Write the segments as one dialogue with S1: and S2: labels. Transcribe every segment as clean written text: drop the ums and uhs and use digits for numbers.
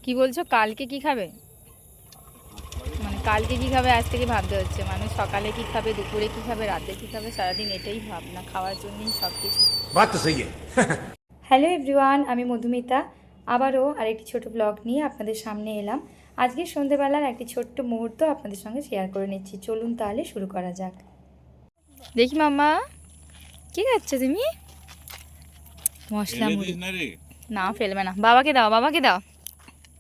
S1: কি বলছো? কালকে কি খাবে? মানে কালকে কি খাবে আজ থেকে ভাবতে হচ্ছে। মানুষ সকালে কি খাবে, দুপুরে কি খাবে, রাতে কি খাবে, সারাদিন এটাই ভাবনা, খাওয়ার জন্যই সব কিছু।
S2: बात तो सही है।
S1: হ্যালো এভরিওয়ান, আমি মধুমিতা। আবারও আরেকটি ছোট ব্লগ নিয়ে আপনাদের সামনে এলাম। আজকে সন্ধেবেলার একটি ছোট্ট মুহূর্ত আপনাদের সঙ্গে শেয়ার করে নিচ্ছি। চলুন তাহলে শুরু করা যাক। দেখি মাম্মা, কি খাচ্ছে তুমি? মশলা মুড়ি। না ফেলবে না, বাবাকে দাও, বাবাকে দাও।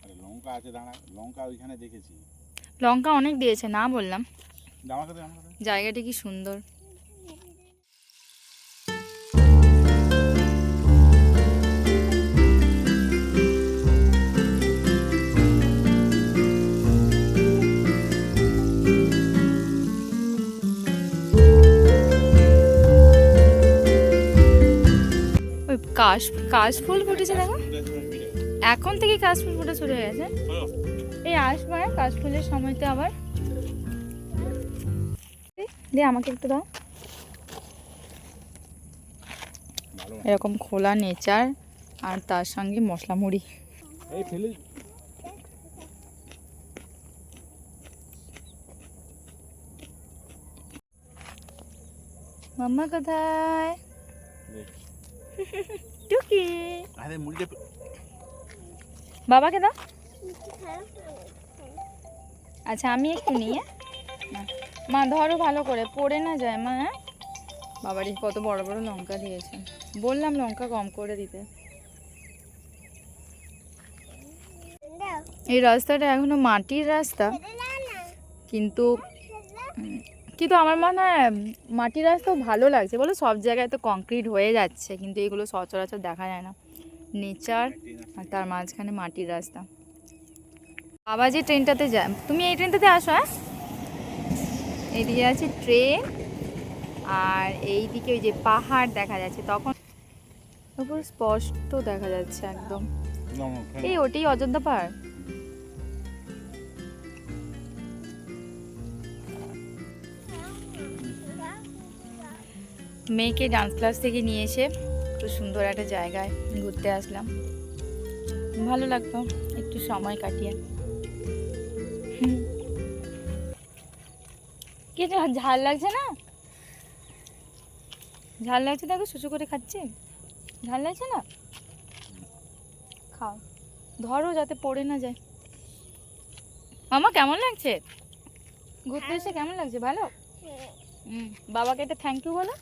S3: আরে লঙ্কা আছে, দাঁড়া, লঙ্কা ওইখানে দেখেছি।
S1: লঙ্কা অনেক দিয়েছে, না বললাম।
S3: আমাকে দে, আমাকে দে।
S1: জায়গাটা কি সুন্দর। ওই কাশফুল ফুটেছে দেখো। এখন থেকে কাশফুল ফোটা শুরু হয়ে গেছে। এই আসবে কাশফুলের সময়তে আবার। দে আমাকে একটু দাও। এরকম খোলা নেচার আর তার সঙ্গে মশলা মুড়ি।
S3: এই ফেলে
S1: মাম্মা কোথায়? টুকি,
S3: আরে মুড়িটা
S1: বাবাকে দাও। আচ্ছা আমি একটু নিয়ে মা ধরো ভালো করে, পড়ে না যায় মা। হ্যাঁ বাবারই কত বড় বড় লঙ্কা দিয়েছে, বললাম লঙ্কা কম করে দিতে। এই রাস্তাটা এখনো মাটির রাস্তা, কিন্তু কিন্তু আমার মনে হয় মাটির রাস্তাও ভালো লাগছে বলো। সব জায়গায় তো কংক্রিট হয়ে যাচ্ছে, কিন্তু এগুলো সচরাচর দেখা যায় না। নেচার আর তার মাঝখানে মাটির রাস্তা। বাবা যে ট্রেনটাতে যায়, তুমি এই ট্রেনটাতে আসো। হ্যাঁ এইদিকে আছে ট্রেন, আর এইদিকে ওই যে পাহাড় দেখা যাচ্ছে, তখন পুরো স্পষ্ট দেখা যাচ্ছে একদম। এই ওটাই অযোধ্যা পাহাড়। মেয়েকে ডান্স ক্লাস থেকে নিয়ে এসে খুব সুন্দর একটা জায়গায় ঘুরতে আসলাম। ভালো লাগতো একটু সময় কাটিয়ে। কি ঝাল লাগছে না? ঝাল লাগছে দেখো, শুশু করে খাচ্ছে। ঝাল লাগছে না? খাও, ধরো যাতে পড়ে না যায়। মামা কেমন লাগছে ঘুরতে এসে? কেমন লাগছে? ভালো। বাবাকে একটা থ্যাংক ইউ বলো।